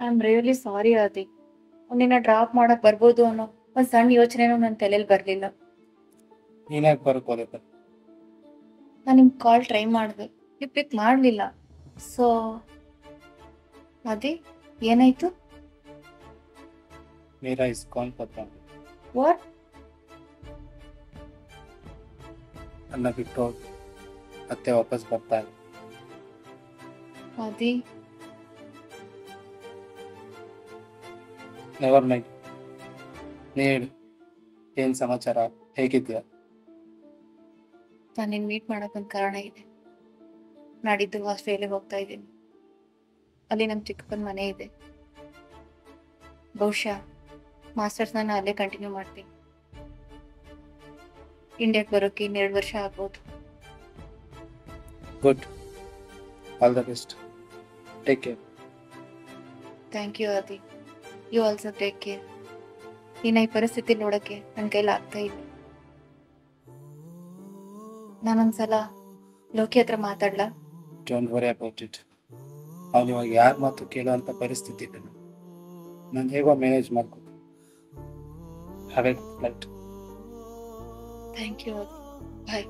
I am really sorry ಆದಿ. ನಿನ್ನ drop ಮಾಡಕ್ ಬರ್ಬೋದು ಅನ್ನೋ ಒಂದು ಸಣ್ಣ ಯೋಚನೆನೂ ನನ್ನ ತಲೆಯಲ್ಲಿ ಬರಲಿಲ್ಲ. ನೀನ್ಯಾಕೆ ಬರ್ಕೋದೆ? ನಾನು ನಿಮ್ಗೆ ಕಾಲ್ ಟ್ರೈ ಮಾಡಿದೆ, ನೀವು ಪಿಕ್ ಮಾಡಲಿಲ್ಲ. ಸೊ ಅದೇ ಏನಾಯ್ತು? ಮೇರಾ ಇಸ್ಕಾನ್ ಪತ್ತ ವಾಟ್? ನನ್ನ ಬಿಟ್ಟು ಮತ್ತೆ ವಾಪಸ್ ಬರ್ತಾ ಇದೆ. ಅದಿ ನೆವರ್ ಮೈಂಡ್. ನೀಡು, ಏನು ಸಮಾಚಾರ, ಹೇಗಿದ್ಯಾ? ನಾನು ನಿನ್ನ ಮೀಟ್ ಮಾಡೋಕ್ಕೊಂದು ಕಾರಣ ಇದೆ. ನಾಡಿದ್ದು ಆಸ್ಟ್ರೇಲಿಯಾಗೆ ಹೋಗ್ತಾ ಇದ್ದೀನಿ. ಅಲ್ಲಿ ನಮ್ಮ ಚಿಕ್ಕಪ್ಪನ ಮನೆ ಇದೆ. ಬಹುಶಃ ಮಾಸ್ಟರ್ಸ್ ನಾನು ಅಲ್ಲೇ ಕಂಟಿನ್ಯೂ ಮಾಡ್ತೀನಿ. ಇಂಡಿಯಾಕ್ಕೆ ಬರೋಕ್ಕೆ 2 ವರ್ಷ ಆಗ್ಬೋದು. Good, all the best, take care. Thank you Adi, you also take care. ನಿನ್ನ ಈ ಪರಿಸ್ಥಿತಿ ನೋಡೋಕ್ಕೆ ನನ್ನ ಕೈಲಿ ಆಗ್ತಾ ಇಲ್ಲ. ನಾನೊಂದ್ಸಲ ಲೋಕಿ ಹತ್ರ ಮಾತಾಡ್ಲಾ? Don't worry about it. ಅವ್ನು ಇವಾಗ ಯಾರ ಮಾತು ಕೇಳೋಂಥ ಪರಿಸ್ಥಿತಿ ಇಲ್ಲ. ನಾನು ಹೇಗೋ ಮ್ಯಾನೇಜ್ ಮಾಡ್ಕೊ. Have a good night. Thank you Adi, bye.